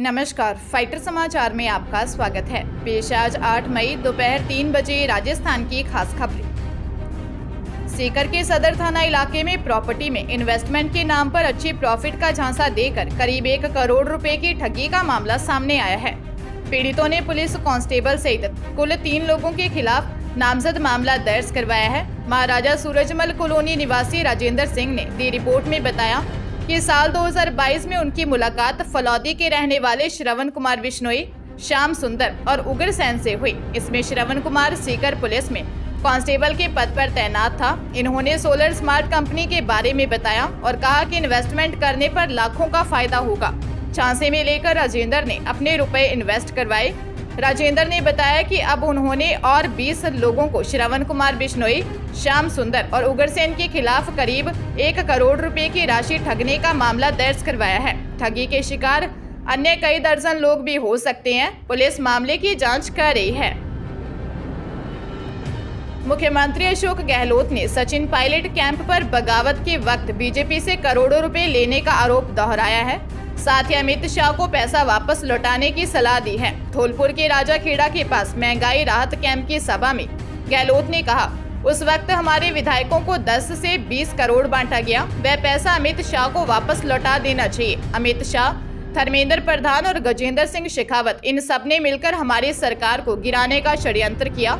नमस्कार, फाइटर समाचार में आपका स्वागत है। पेश आज 8 मई दोपहर 3 बजे राजस्थान की खास खबरें। सीकर के सदर थाना इलाके में प्रॉपर्टी में इन्वेस्टमेंट के नाम पर अच्छी प्रॉफिट का झांसा देकर करीब 1 करोड़ रुपए की ठगी का मामला सामने आया है। पीड़ितों ने पुलिस कांस्टेबल सहित कुल 3 लोगों के खिलाफ नामजद मामला दर्ज करवाया है। महाराजा सूरजमल कॉलोनी निवासी राजेंद्र सिंह ने दी रिपोर्ट में बताया कि साल 2022 में उनकी मुलाकात फलौदी के रहने वाले श्रवण कुमार बिश्नोई, श्याम सुंदर और उग्रसेन से हुई। इसमें श्रवण कुमार सीकर पुलिस में कांस्टेबल के पद पर तैनात था। इन्होंने सोलर स्मार्ट कंपनी के बारे में बताया और कहा कि इन्वेस्टमेंट करने पर लाखों का फायदा होगा। झांसे में लेकर राजेंद्र ने अपने रुपए इन्वेस्ट करवाए। राजेंद्र ने बताया कि अब उन्होंने और 20 लोगों को श्रवण कुमार बिश्नोई, श्याम सुंदर और उग्रसेन के खिलाफ करीब 1 करोड़ रुपए की राशि ठगने का मामला दर्ज करवाया है। ठगी के शिकार अन्य कई दर्जन लोग भी हो सकते हैं। पुलिस मामले की जांच कर रही है। मुख्यमंत्री अशोक गहलोत ने सचिन पायलट कैंप पर बगावत के वक्त बीजेपी से करोड़ों रुपए लेने का आरोप दोहराया है। साथ ही अमित शाह को पैसा वापस लौटाने की सलाह दी है। धौलपुर के राजा खेड़ा के पास महंगाई राहत कैंप की सभा में गहलोत ने कहा, उस वक्त हमारे विधायकों को 10 से 20 करोड़ बांटा गया। वह पैसा अमित शाह को वापस लौटा देना चाहिए। अमित शाह, धर्मेंद्र प्रधान और गजेंद्र सिंह शेखावत, इन सब ने मिलकर हमारी सरकार को गिराने का षड्यंत्र किया।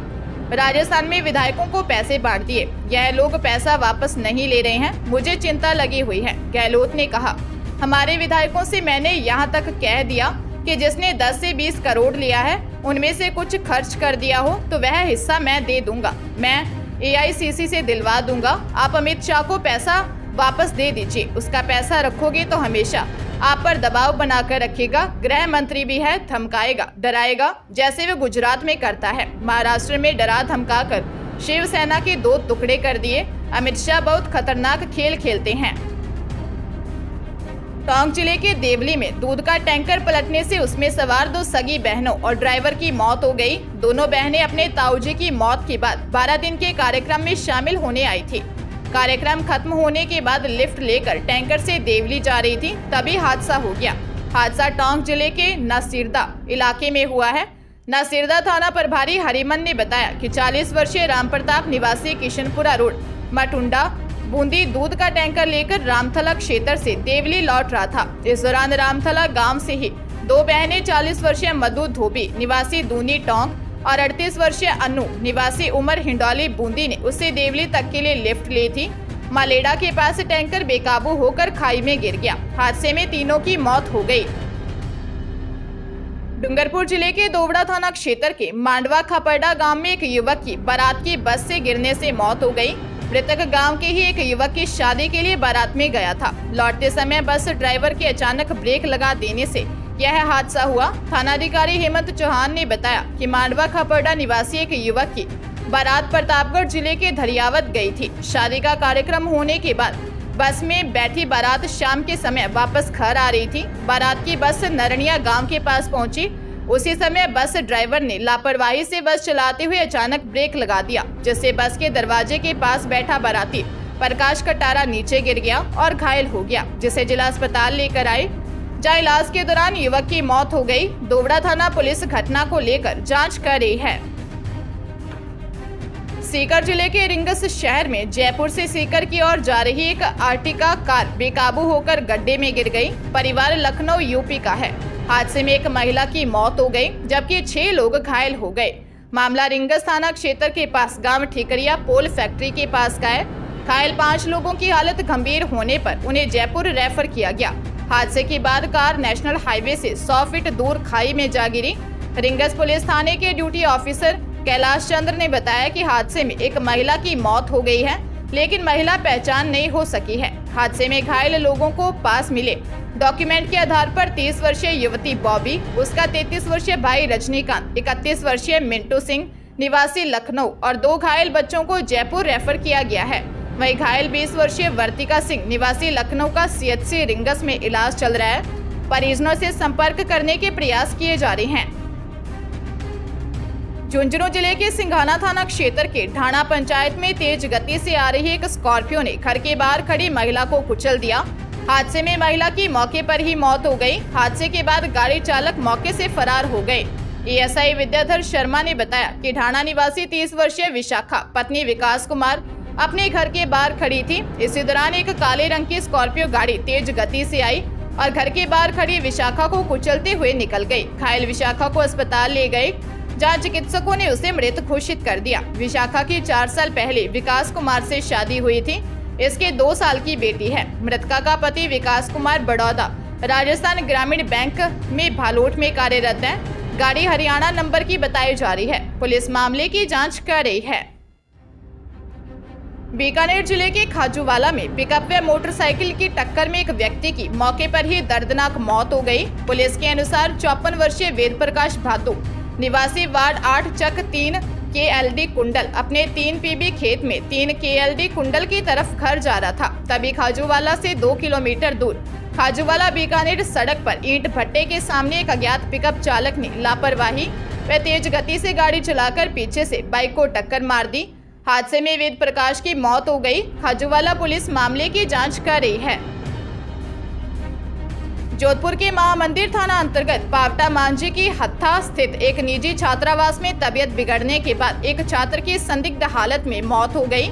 राजस्थान में विधायकों को पैसे बांट दिए। यह लोग पैसा वापस नहीं ले रहे हैं। मुझे चिंता लगी हुई है। गहलोत ने कहा, हमारे विधायकों से मैंने यहाँ तक कह दिया कि जिसने 10 से 20 करोड़ लिया है उनमें से कुछ खर्च कर दिया हो तो वह हिस्सा मैं दे दूंगा। मैं AICC से दिलवा दूंगा। आप अमित शाह को पैसा वापस दे दीजिए। उसका पैसा रखोगे तो हमेशा आप पर दबाव बनाकर रखेगा। गृह मंत्री भी है, धमकाएगा, डराएगा, जैसे वो गुजरात में करता है। महाराष्ट्र में डरा धमका कर शिवसेना के 2 टुकड़े कर दिए। अमित शाह बहुत खतरनाक खेल खेलते हैं। टोंक जिले के देवली में दूध का टैंकर पलटने से उसमें सवार 2 सगी बहनों और ड्राइवर की मौत हो गई। दोनों बहनें अपने ताऊजी की मौत के बाद 12 दिन के कार्यक्रम में शामिल होने आई थी। कार्यक्रम खत्म होने के बाद लिफ्ट लेकर टैंकर से देवली जा रही थी, तभी हादसा हो गया। हादसा टोंक जिले के नसीरदा इलाके में हुआ है। नसीरदा थाना प्रभारी हरिमन ने बताया कि 40 वर्षीय राम प्रताप निवासी किशनपुरा रोड मटुंडा बूंदी दूध का टैंकर लेकर रामथला क्षेत्र से देवली लौट रहा था। इस दौरान रामथला गांव से ही 2 बहनें 40 वर्षीय मधु धोबी निवासी दूनी टोंक और 38 वर्षीय अनु निवासी उमर हिंडौली बूंदी ने उससे देवली तक के लिए लिफ्ट ली थी। मालेडा के पास टैंकर बेकाबू होकर खाई में गिर गया। हादसे में तीनों की मौत हो गई। डूंगरपुर जिले के दोवड़ा थाना क्षेत्र के मांडवा खपरडा गांव में एक युवक की बारात की बस से गिरने से मौत हो गई। मृतक गांव के ही एक युवक की शादी के लिए बारात में गया था। लौटते समय बस ड्राइवर के अचानक ब्रेक लगा देने से यह हादसा हुआ। थानाधिकारी हेमंत चौहान ने बताया कि मांडवा खपरडा निवासी एक युवक की बारात प्रतापगढ़ जिले के धरियावत गई थी। शादी का कार्यक्रम होने के बाद बस में बैठी बारात शाम के समय वापस घर आ रही थी। बारात की बस नरनिया गाँव के पास पहुंची। उसी समय बस ड्राइवर ने लापरवाही से बस चलाते हुए अचानक ब्रेक लगा दिया, जिससे बस के दरवाजे के पास बैठा बाराती प्रकाश कटारा नीचे गिर गया और घायल हो गया, जिसे जिला अस्पताल लेकर आए, जहां इलाज के दौरान युवक की मौत हो गई। दोवड़ा थाना पुलिस घटना को लेकर जांच कर रही है। सीकर जिले के रिंगस शहर में जयपुर से सीकर की ओर जा रही एक आर्टिका कार बेकाबू होकर गड्ढे में गिर गई। परिवार लखनऊ यूपी का है। हादसे में एक महिला की मौत हो गई, जबकि 6 लोग घायल हो गए। मामला रिंगस थाना क्षेत्र के पास गांव ठिकरिया पोल फैक्ट्री के पास का है। घायल 5 लोगों की हालत गंभीर होने पर उन्हें जयपुर रेफर किया गया। हादसे के बाद कार नेशनल हाईवे से 100 फीट दूर खाई में जा गिरी। रिंगस पुलिस थाने के ड्यूटी ऑफिसर कैलाश चंद्र ने बताया कि हादसे में एक महिला की मौत हो गई है, लेकिन महिला पहचान नहीं हो सकी है। हादसे में घायल लोगों को पास मिले डॉक्यूमेंट के आधार पर 30 वर्षीय युवती बॉबी, उसका 33 वर्षीय भाई रजनीकांत, 31 वर्षीय मिंटू सिंह निवासी लखनऊ और 2 घायल बच्चों को जयपुर रेफर किया गया है। वहीं घायल 20 वर्षीय वर्तिका सिंह निवासी लखनऊ का CHC रिंगस में इलाज चल रहा है। परिजनों से संपर्क करने के प्रयास किए जा रहे हैं। झुंझुनू जिले के सिंघाना थाना क्षेत्र के ढाणा पंचायत में तेज गति से आ रही एक स्कॉर्पियो ने घर के बाहर खड़ी महिला को कुचल दिया। हादसे में महिला की मौके पर ही मौत हो गई। हादसे के बाद गाड़ी चालक मौके से फरार हो गए। एएसआई विद्याधर शर्मा ने बताया कि ढाणा निवासी 30 वर्षीय विशाखा पत्नी विकास कुमार अपने घर के बाहर खड़ी थी। इसी दौरान एक काले रंग की स्कॉर्पियो गाड़ी तेज गति से आई और घर के बाहर खड़ी विशाखा को कुचलते हुए निकल गई। घायल विशाखा को अस्पताल ले गए, जहां चिकित्सकों ने उसे मृत घोषित कर दिया। विशाखा की 4 साल पहले विकास कुमार से शादी हुई थी। इसके 2 साल की बेटी है। मृतका का पति विकास कुमार बड़ौदा राजस्थान ग्रामीण बैंक में भालोट में कार्यरत है। गाड़ी हरियाणा नंबर की बताई जा रही है। पुलिस मामले की जांच कर रही है। बीकानेर जिले के खाजूवाला में पिकअप व मोटरसाइकिल की टक्कर में एक व्यक्ति की मौके पर ही दर्दनाक मौत हो गई। पुलिस के अनुसार 54 वर्षीय वेद प्रकाश भादु निवासी वार्ड 8 चक 3 KLD कुंडल अपने 3 PB खेत में 3 KLD कुंडल की तरफ घर जा रहा था। तभी खाजूवाला से 2 किलोमीटर दूर खाजूवाला बीकानेर सड़क पर ईंट भट्टे के सामने एक अज्ञात पिकअप चालक ने लापरवाही व तेज गति से गाड़ी चलाकर पीछे से बाइक को टक्कर मार दी। हादसे में वेद प्रकाश की मौत हो गई। खाजूवाला पुलिस मामले की जांच कर रही है। जोधपुर के महामंदिर थाना अंतर्गत पावटा मांझी की हत्था स्थित एक निजी छात्रावास में तबीयत बिगड़ने के बाद एक छात्र की संदिग्ध हालत में मौत हो गई।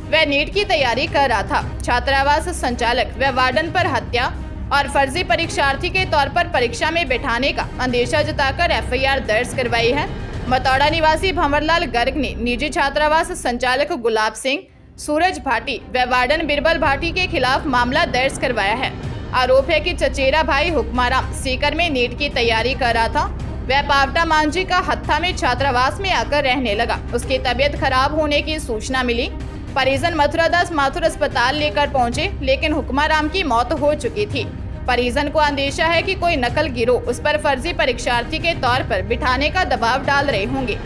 वह नीट की तैयारी कर रहा था। छात्रावास संचालक व वार्डन पर हत्या और फर्जी परीक्षार्थी के तौर पर परीक्षा में बैठाने का अंदेशा जताकर FIR दर्ज करवाई है। मतौड़ा निवासी भंवरलाल गर्ग ने निजी छात्रावास संचालक गुलाब सिंह, सूरज भाटी व वार्डन बिरबल भाटी के खिलाफ मामला दर्ज करवाया है। आरोप है कि चचेरा भाई हुक्माराम सीकर में नीट की तैयारी कर रहा था। वह पावटा मांझी का हत्था में छात्रावास में आकर रहने लगा। उसकी तबीयत खराब होने की सूचना मिली। परिजन मथुरादास माथुर अस्पताल लेकर पहुंचे, लेकिन हुक्माराम की मौत हो चुकी थी। परिजन को अंदेशा है कि कोई नकल गिरोह उस पर फर्जी परीक्षार्थी के तौर पर बिठाने का दबाव डाल रहे होंगे।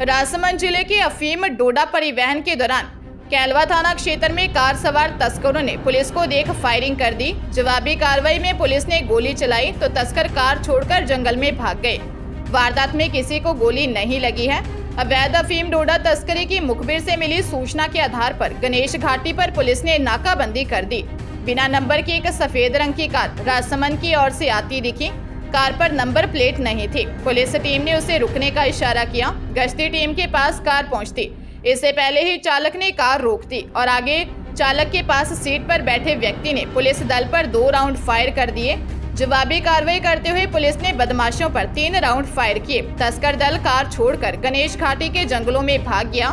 राजसमंद जिले के अफीम डोडा परिवहन के दौरान कैलवा थाना क्षेत्र में कार सवार तस्करों ने पुलिस को देख फायरिंग कर दी। जवाबी कार्रवाई में पुलिस ने गोली चलाई तो तस्कर कार छोड़कर जंगल में भाग गए। वारदात में किसी को गोली नहीं लगी है। अवैध अफीम डोडा तस्करी की मुखबिर से मिली सूचना के आधार पर गणेश घाटी पर पुलिस ने नाकाबंदी कर दी। बिना नंबर की एक सफेद रंग की कार राजसमंद की ओर से आती दिखी। कार पर नंबर प्लेट नहीं थी। पुलिस टीम ने उसे रुकने का इशारा किया। गश्ती टीम के पास कार पहुंचती, इससे पहले ही चालक ने कार रोक दी और आगे चालक के पास सीट पर बैठे व्यक्ति ने पुलिस दल पर 2 राउंड फायर कर दिए। जवाबी कार्रवाई करते हुए पुलिस ने बदमाशों पर 3 राउंड फायर किए। तस्कर दल कार छोड़कर गणेश घाटी के जंगलों में भाग गया।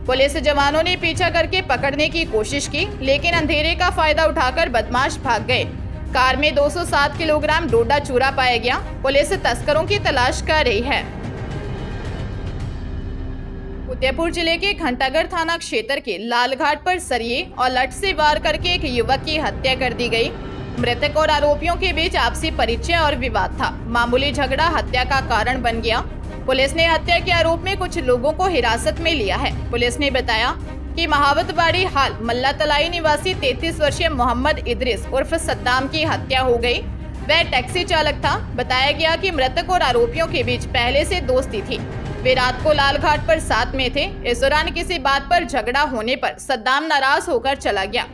पुलिस जवानों ने पीछा करके पकड़ने की कोशिश की, लेकिन अंधेरे का फायदा उठाकर बदमाश भाग गए। कार में 207 किलोग्राम डोडा चूरा पाया गया। पुलिस तस्करों की तलाश कर रही है। उदयपुर जिले के घंटागढ़ थाना क्षेत्र के लालघाट पर सरिये और लठ से वार करके एक युवक की हत्या कर दी गई। मृतक और आरोपियों के बीच आपसी परिचय और विवाद था। मामूली झगड़ा हत्या का कारण बन गया। पुलिस ने हत्या के आरोप में कुछ लोगों को हिरासत में लिया है। पुलिस ने बताया कि महावतबाड़ी हाल मल्ला तलाई निवासी 33 वर्षीय मोहम्मद इदरिस उर्फ सद्दाम की हत्या हो गई। वह टैक्सी चालक था। बताया गया कि मृतक और आरोपियों के बीच पहले से दोस्ती थी। वे रात को लालघाट पर साथ में थे। इस दौरान किसी बात पर झगड़ा होने पर सद्दाम नाराज होकर चला गया।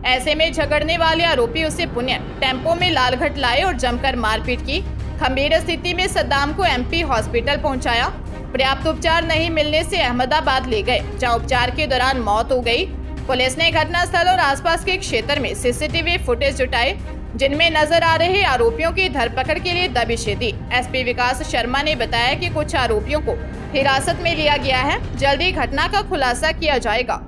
ऐसे में झगड़ने वाले आरोपी उसे पुणे टेम्पो में लालघाट लाए और जमकर मारपीट की। गंभीर स्थिति में सद्दाम को MP हॉस्पिटल पहुंचाया। पर्याप्त उपचार नहीं मिलने से अहमदाबाद ले गए, जहां उपचार के दौरान मौत हो गई। पुलिस ने घटनास्थल और आसपास के क्षेत्र में CCTV फुटेज जुटाए, जिनमें नजर आ रहे आरोपियों की धरपकड़ के लिए दबिशें दी। SP विकास शर्मा ने बताया कि कुछ आरोपियों को हिरासत में लिया गया है। जल्दी घटना का खुलासा किया जाएगा।